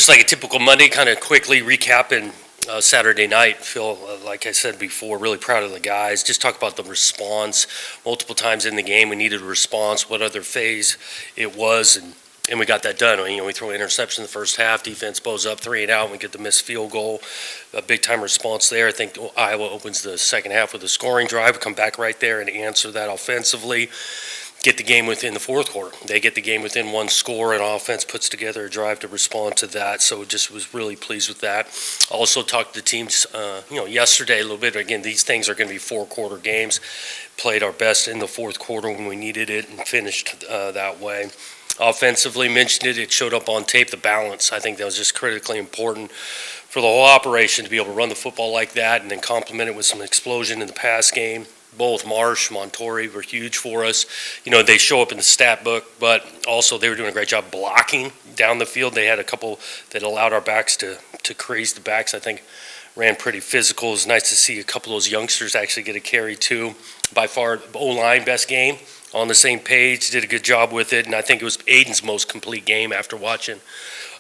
Looks like a typical Monday, kind of quickly recapping Saturday night. Phil, like I said before, really proud of the guys. Just talk about the response. Multiple times in the game, we needed a response, what other phase it was, and we got that done. We throw an interception in the first half, defense bows up 3 and out, and we get the missed field goal. A big-time response there. I think Iowa opens the second half with a scoring drive, come back right there and answer that offensively. Get the game within the fourth quarter. They get the game within one score, and offense puts together a drive to respond to that. So just was really pleased with that. Also talked to the teams, yesterday a little bit. Again, these things are going to be 4-quarter games. Played our best in the fourth quarter when we needed it and finished that way. Offensively, mentioned it. It showed up on tape. The balance, I think that was just critically important for the whole operation to be able to run the football like that and then complement it with some explosion in the pass game. Both Marsh, Montori were huge for us. They show up in the stat book, but also they were doing a great job blocking down the field. They had a couple that allowed our backs to crease. The backs, I think, ran pretty physical. It was nice to see a couple of those youngsters actually get a carry too. By far, O-line, best game. On the same page, did a good job with it, and I think it was Aiden's most complete game after watching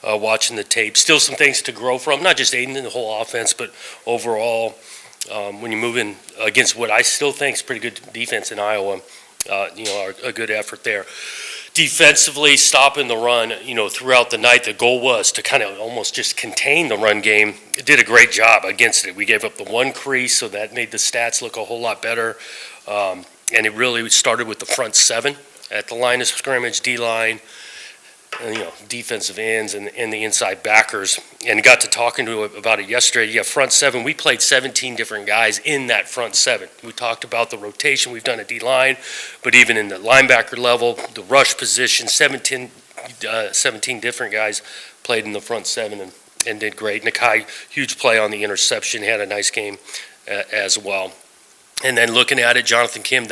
the tape. Still some things to grow from, not just Aiden and the whole offense, but overall. When you move in against what I still think is pretty good defense in Iowa, a good effort there. Defensively, stopping the run, throughout the night, the goal was to kind of almost just contain the run game. It did a great job against it. We gave up the one crease, so that made the stats look a whole lot better. And it really started with the front seven at the line of scrimmage, D-line, and, defensive ends and the inside backers, and got to talking to him about it yesterday. Yeah, front seven, we played 17 different guys in that front seven. We talked about the rotation we've done at D-line, but even in the linebacker level, the rush position, 17 different guys played in the front seven and did great. Nakai, huge play on the interception, had a nice game as well. And then looking at it, Jonathan Kim,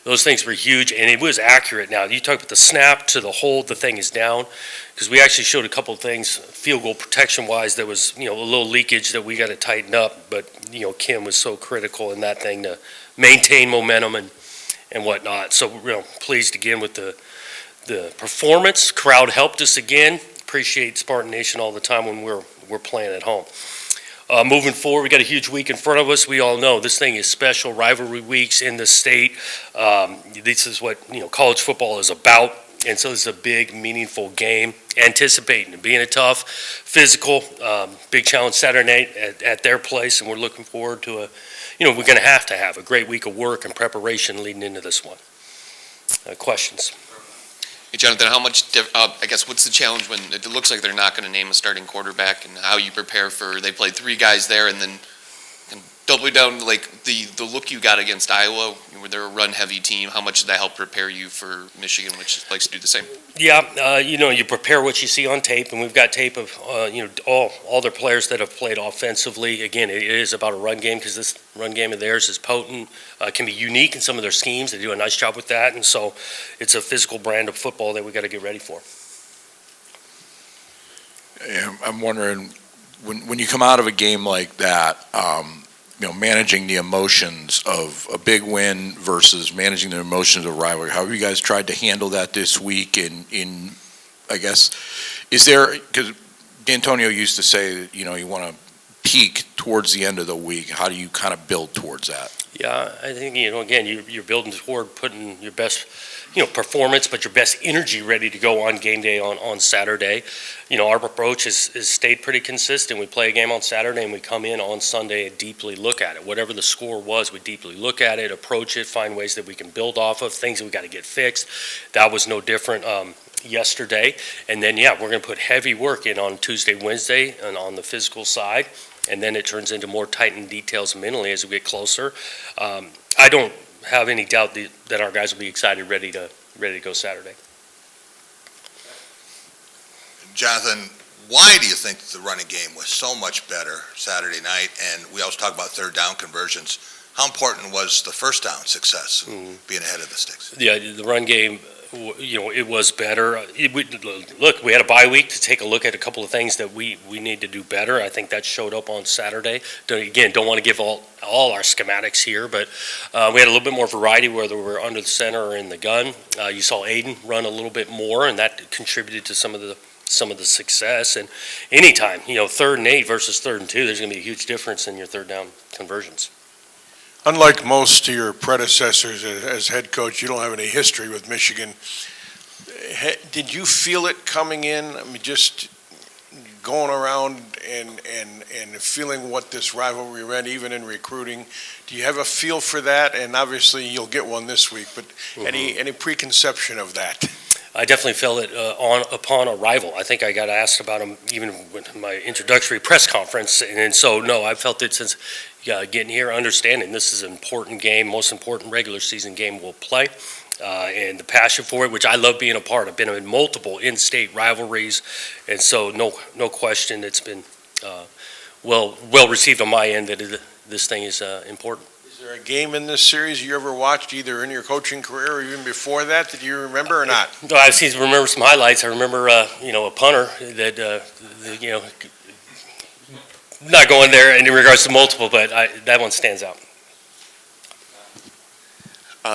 those things were huge, and it was accurate. Now, you talk about the snap to the hold, the thing is down, because we actually showed a couple of things, field goal protection-wise, there was, a little leakage that we got to tighten up, but, Kim was so critical in that thing to maintain momentum and whatnot. So, pleased again with the performance. Crowd helped us again. Appreciate Spartan Nation all the time when we're playing at home. Moving forward, we got a huge week in front of us. We all know this thing is special. Rivalry weeks in the state. This is what college football is about, and so this is a big, meaningful game. Anticipating it being a tough, physical, big challenge Saturday night at their place, and we're looking forward to we're going to have a great week of work and preparation leading into this one. Questions? Hey, Jonathan, how much, what's the challenge when it looks like they're not going to name a starting quarterback, and how you prepare they played 3 guys there, and then doubling down, like the look you got against Iowa, where they're a run-heavy team, how much did that help prepare you for Michigan, which likes to do the same? Yeah, you prepare what you see on tape, and we've got tape of, all their players that have played offensively. Again, it is about a run game, because this run game of theirs is potent, can be unique in some of their schemes. They do a nice job with that, and so it's a physical brand of football that we got to get ready for. I'm wondering, when you come out of a game like that, managing the emotions of a big win versus managing the emotions of rivalry. How have you guys tried to handle that this week? Is there, because D'Antonio used to say that, you want to peak towards the end of the week. How do you kind of build towards that? Yeah, I think, again, you're building toward putting your best, performance, but your best energy ready to go on game day on Saturday. Our approach has stayed pretty consistent. We play a game on Saturday and we come in on Sunday and deeply look at it. Whatever the score was, we deeply look at it, approach it, find ways that we can build off of, things that we got to get fixed. That was no different yesterday. And then, we're going to put heavy work in on Tuesday, Wednesday, and on the physical side. And then it turns into more tightened details mentally as we get closer. I don't have any doubt that our guys will be excited, ready to go Saturday. Jonathan, why do you think the running game was so much better Saturday night? And we always talk about third down conversions. How important was the first down success, being ahead of the sticks? Yeah, the run game, it was better. Look, we had a bye week to take a look at a couple of things that we need to do better. I think that showed up on Saturday. Don't want to give all our schematics here, but we had a little bit more variety, whether we're under the center or in the gun. You saw Aiden run a little bit more, and that contributed to some of the some of the success. And anytime, 3rd and 8 versus 3rd and 2, there's going to be a huge difference in your third down conversions. Unlike most of your predecessors as head coach, you don't have any history with Michigan. Did you feel it coming in? I mean, just going around and feeling what this rivalry meant, even in recruiting. Do you have a feel for that? And obviously, you'll get one this week. But any preconception of that? I definitely felt it upon arrival. I think I got asked about him even with my introductory press conference, and so no, I felt it since getting here, understanding this is an important game, most important regular season game we'll play, and the passion for it, which I love being a part. I've been in multiple in-state rivalries, and so no question, it's been well received on my end that this thing is important. Is there a game in this series you ever watched, either in your coaching career or even before that you remember or not? No, I remember some highlights. I remember, a punter that, not going there in regards to multiple, but that one stands out.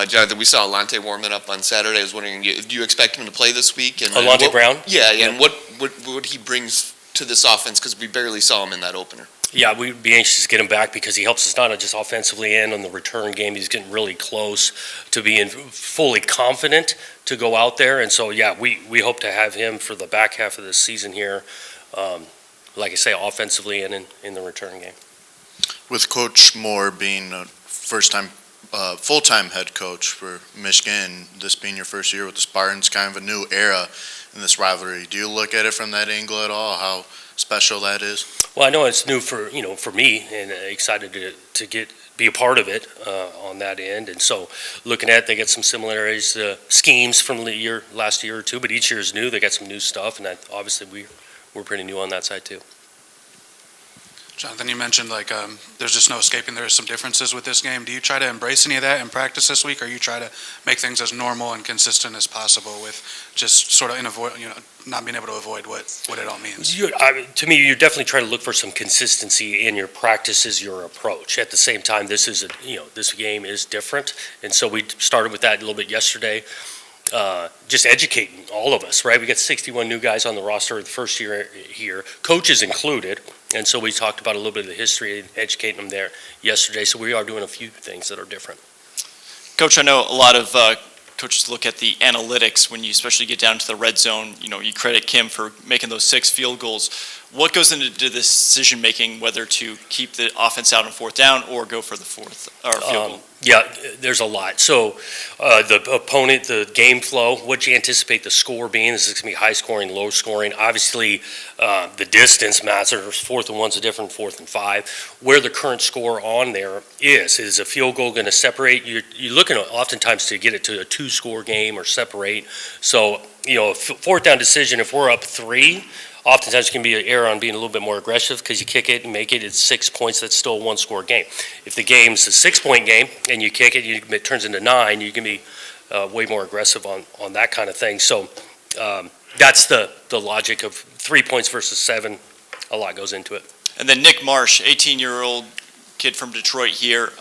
Jonathan, we saw Alante warming up on Saturday. I was wondering, do you expect him to play this week? And Alante Brown? Yeah, and what he brings to this offense, because we barely saw him in that opener. Yeah, we'd be anxious to get him back because he helps us not just offensively and on the return game. He's getting really close to being fully confident to go out there. And so, yeah, we hope to have him for the back half of the season here, like I say, offensively and in the return game. With Coach Moore being a first-time, full-time head coach for Michigan, this being your first year with the Spartans, kind of a new era in this rivalry. Do you look at it from that angle at all, how special that is? Well, I know it's new for me, and excited to be a part of it on that end. And so, looking at, they get some similarities, schemes from the last year or two, but each year is new. They got some new stuff, and obviously we're pretty new on that side too. Jonathan, you mentioned there's just no escaping. There are some differences with this game. Do you try to embrace any of that in practice this week, or you try to make things as normal and consistent as possible with just sort of not being able to avoid what it all means? To me, you definitely try to look for some consistency in your practices, your approach. At the same time, this game is different, and so we started with that a little bit yesterday. Just educating all of us, right? We got 61 new guys on the roster the first year here, coaches included, and so we talked about a little bit of the history and educating them there yesterday. So we are doing a few things that are different. Coach, I know a lot of coaches look at the analytics when you especially get down to the red zone. You credit Kim for making those 6 field goals. What goes into the decision making whether to keep the offense out on 4th down or go for the fourth or field goal? Yeah, there's a lot. So the opponent, the game flow, what you anticipate the score being. Is this going to be high scoring, low scoring? Obviously, the distance matters. 4th and 1's a different 4th and 5. Where the current score on there is a field goal going to separate? You're looking oftentimes to get it to a 2-score game or separate. So, a 4th down decision, if we're up 3, oftentimes it can be an error on being a little bit more aggressive because you kick it and make it. It's 6 points. That's still a 1-score game. If the game's a 6-point game and you kick it, it turns into 9. You can be way more aggressive on that kind of thing. So that's the logic of 3 points versus 7. A lot goes into it. And then Nick Marsh, 18-year-old kid from Detroit here,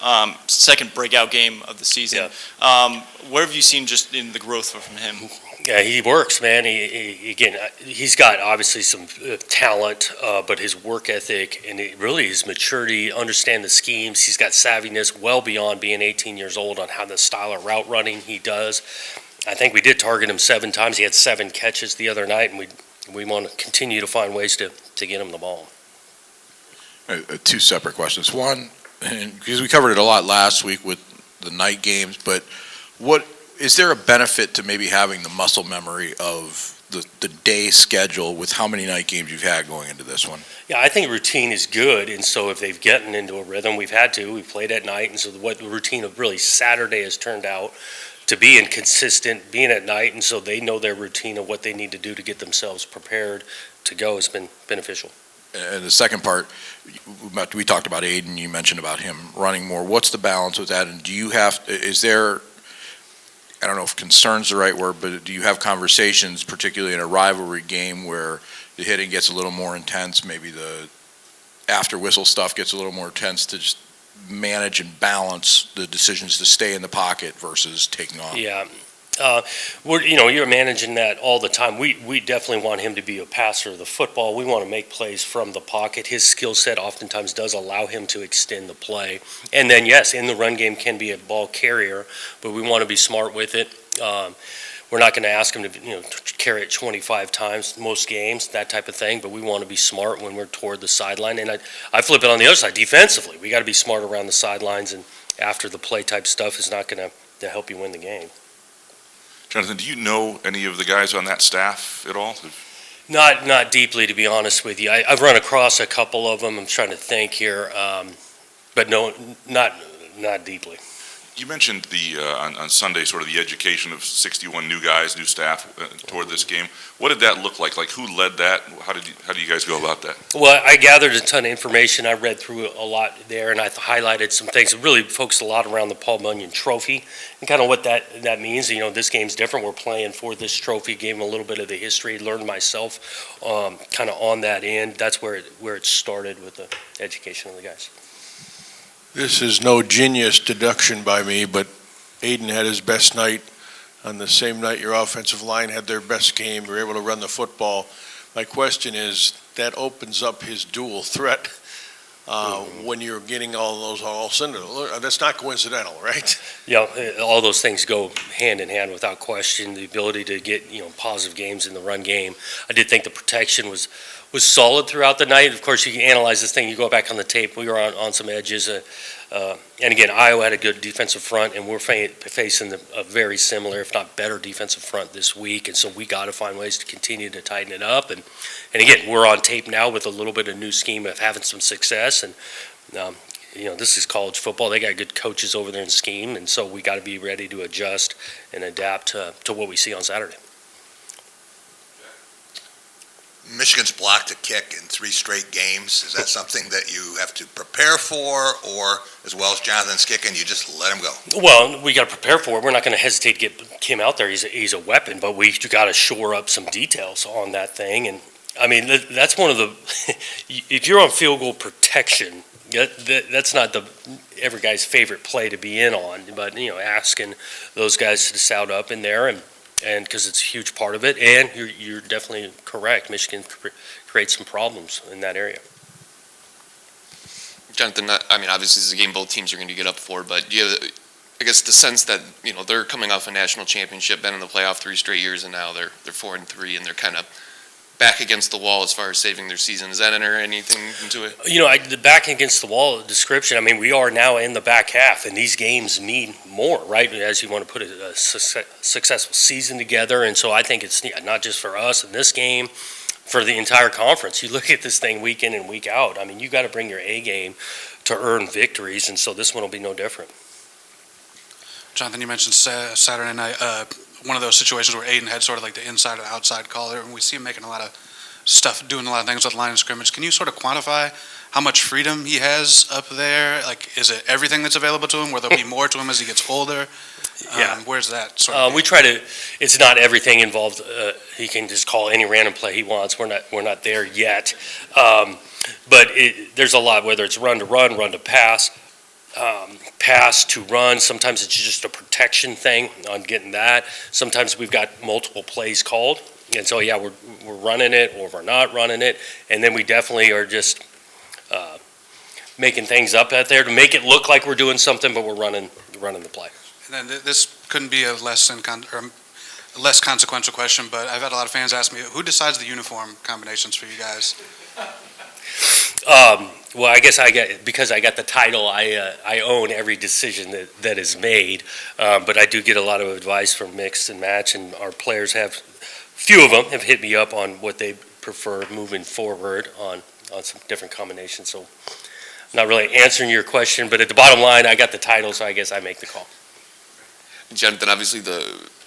second breakout game of the season. Yeah. What have you seen just in the growth from him? Yeah, he works, man. He's got obviously some talent, but his work ethic and really his maturity, understand the schemes. He's got savviness well beyond being 18 years old on how the style of route running he does. I think we did target him 7 times. He had 7 catches the other night, and we want to continue to find ways to get him the ball. 2 separate questions. One, because we covered it a lot last week with the night games, but what is there a benefit to maybe having the muscle memory of the day schedule with how many night games you've had going into this one? Yeah, I think routine is good, and so if they've gotten into a rhythm, we've played at night, and so what the routine of really Saturday has turned out to be consistent, being at night, and so they know their routine of what they need to do to get themselves prepared to go has been beneficial. And the second part, we talked about Aiden, you mentioned about him running more. What's the balance with that, and is there, I don't know if concern's the right word, but do you have conversations, particularly in a rivalry game where the hitting gets a little more intense, maybe the after whistle stuff gets a little more intense, to just manage and balance the decisions to stay in the pocket versus taking off? Yeah, You're managing that all the time. We definitely want him to be a passer of the football. We want to make plays from the pocket. His skill set oftentimes does allow him to extend the play. And then, yes, in the run game can be a ball carrier, but we want to be smart with it. We're not going to ask him to, carry it 25 times most games, that type of thing, but we want to be smart when we're toward the sideline. And I flip it on the other side. Defensively, we got to be smart around the sidelines, and after the play type stuff is not going to help you win the game. Jonathan, do you know any of the guys on that staff at all? Not deeply, to be honest with you. I've run across a couple of them. I'm trying to think here, but no, not deeply. You mentioned on Sunday sort of the education of 61 new guys, new staff toward this game. What did that look like? Like, who led that? How do you guys go about that? Well, I gathered a ton of information. I read through a lot there, and I highlighted some things. It really focused a lot around the Paul Bunyan Trophy and kind of what that means. This game's different. We're playing for this trophy. Gave him a little bit of the history. Learned myself kind of on that end. That's where it started with the education of the guys. This is no genius deduction by me, but Aiden had his best night on the same night your offensive line had their best game. You were able to run the football. My question is, that opens up his dual threat when you're getting all those all cylinders. That's not coincidental, right? All those things go hand in hand without question. The ability to get positive games in the run game. I did think the protection was solid throughout the night. Of course, you can analyze this thing. You go back on the tape. We were on some edges. And again, Iowa had a good defensive front, and we're facing a very similar, if not better, defensive front this week. And so we got to find ways to continue to tighten it up. And again, we're on tape now with a little bit of new scheme of having some success. And this is college football. They got good coaches over there in scheme, and so we got to be ready to adjust and adapt to what we see on Saturday. Michigan's blocked a kick in 3 straight games. Is that something that you have to prepare for, or as well as Jonathan's kicking, you just let him go? Well, we got to prepare for it. We're not going to hesitate to get Kim out there. He's a weapon, but we got to shore up some details on that thing. And I mean, that's one of the. If you're on field goal protection, that's not every guy's favorite play to be in on. But asking those guys to sound up in there and because it's a huge part of it, and you're definitely correct. Michigan creates some problems in that area. Jonathan, I mean, obviously this is a game both teams are going to get up for, but do you have, I guess, the sense that they're coming off a national championship, been in the playoff 3 straight years, and now they're 4-3, and they're kind of back against the wall as far as saving their season. Does that enter anything into it? The back against the wall description, I mean, we are now in the back half, and these games mean more, right? As you want to put it, a successful season together. And so I think it's not just for us in this game, for the entire conference. You look at this thing week in and week out. I mean, you got to bring your A game to earn victories, and so this one will be no different. Jonathan, you mentioned Saturday night, one of those situations where Aiden had sort of like the inside or outside caller, and we see him making a lot of stuff, doing a lot of things with line of scrimmage. Can you sort of quantify how much freedom he has up there? Like, is it everything that's available to him? Will there be more to him as he gets older? Yeah. Where's that sort of? We try to. It's not everything involved. He can just call any random play he wants. We're not there yet, but there's a lot. Whether it's run to run, run to pass. Pass to run. Sometimes it's just a protection thing on getting that. Sometimes we've got multiple plays called, and so we're running it or we're not running it, and then we definitely are just making things up out there to make it look like we're doing something, but we're running the play. And then this couldn't be a less consequential question, but I've had a lot of fans ask me, who decides the uniform combinations for you guys? Well, I guess because I got the title, I own every decision that is made. But I do get a lot of advice from Mix and Match, and our players few of them have hit me up on what they prefer moving forward on some different combinations. So I'm not really answering your question, but at the bottom line, I got the title, so I guess I make the call. Jonathan, obviously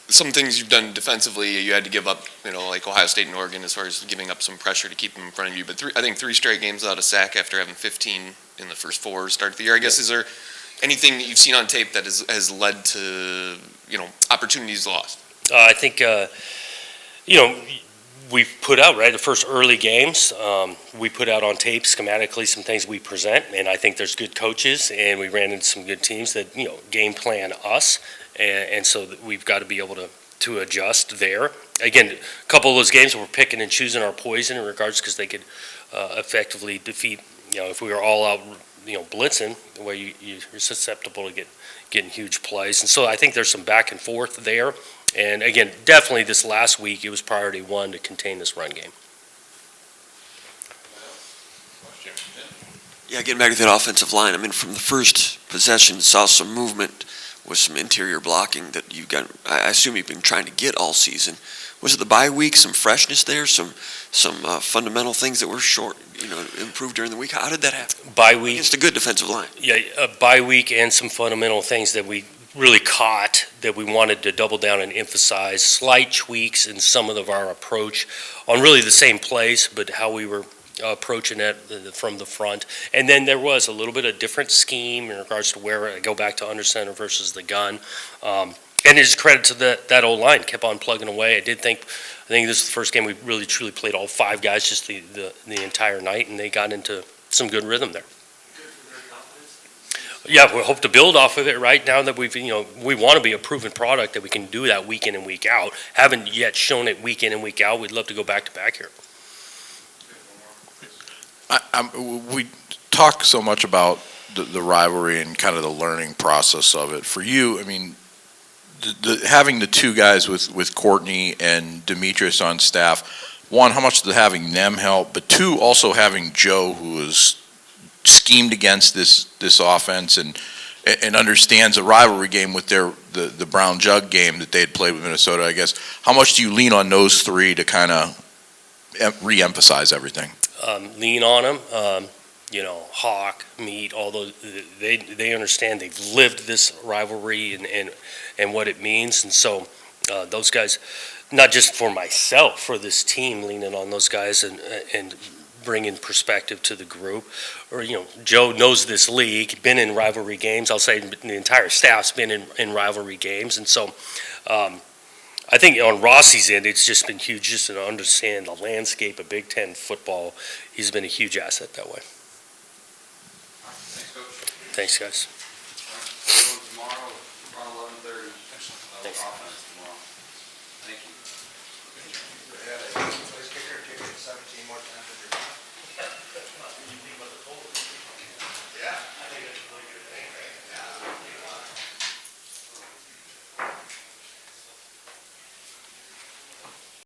some things you've done defensively, you had to give up, like Ohio State and Oregon, as far as giving up some pressure to keep them in front of you. But I think 3 straight games without a sack after having 15 in the first 4 start of the year. I guess, is there anything that you've seen on tape that has led to, opportunities lost? I think, we've put out, the first early games, we put out on tape schematically some things we present, and I think there's good coaches, and we ran into some good teams that, game plan us. And so we've got to be able to to adjust there. Again, a couple of those games we're picking and choosing our poison in regards because they could effectively defeat, if we were all out, blitzing, the way you're susceptible to getting huge plays. And so I think there's some back and forth there. And again, definitely this last week, it was priority one to contain this run game. Yeah, getting back to that offensive line, I mean, from the first possession, saw some movement with some interior blocking that you got, I assume you've been trying to get all season. Was it the bye week, some freshness there, some fundamental things that were improved during the week? How did that happen? Bye week. Against a good defensive line. Yeah, a bye week and some fundamental things that we really caught that we wanted to double down and emphasize, slight tweaks in some of our approach on really the same plays, but how we were approaching it from the front. And then there was a little bit of different scheme in regards to where I go back to under center versus the gun. And it's credit to that old line, kept on plugging away. I think this is the first game we really truly played all five guys just the entire night, and they got into some good rhythm there. Yeah, we hope to build off of it right now that we want to be a proven product that we can do that week in and week out. Haven't yet shown it week in and week out. We'd love to go back to back here. We talk so much about the rivalry and kind of the learning process of it. For you, I mean, having the two guys with Courtney and Demetrius on staff, one, how much did having them help? But two, also having Joe, who is schemed against this offense and understands a rivalry game with the Brown Jug game that they had played with Minnesota, I guess. How much do you lean on those three to kind of re-emphasize everything? Lean on them, Hawk, Meat, all those, they understand, they've lived this rivalry and what it means. And so those guys, not just for myself, for this team, leaning on those guys and bringing perspective to the group. Or, Joe knows this league, been in rivalry games. I'll say the entire staff's been in rivalry games. And so I think on Rossi's end, it's just been huge just to understand the landscape of Big Ten football. He's been a huge asset that way. Thanks, guys.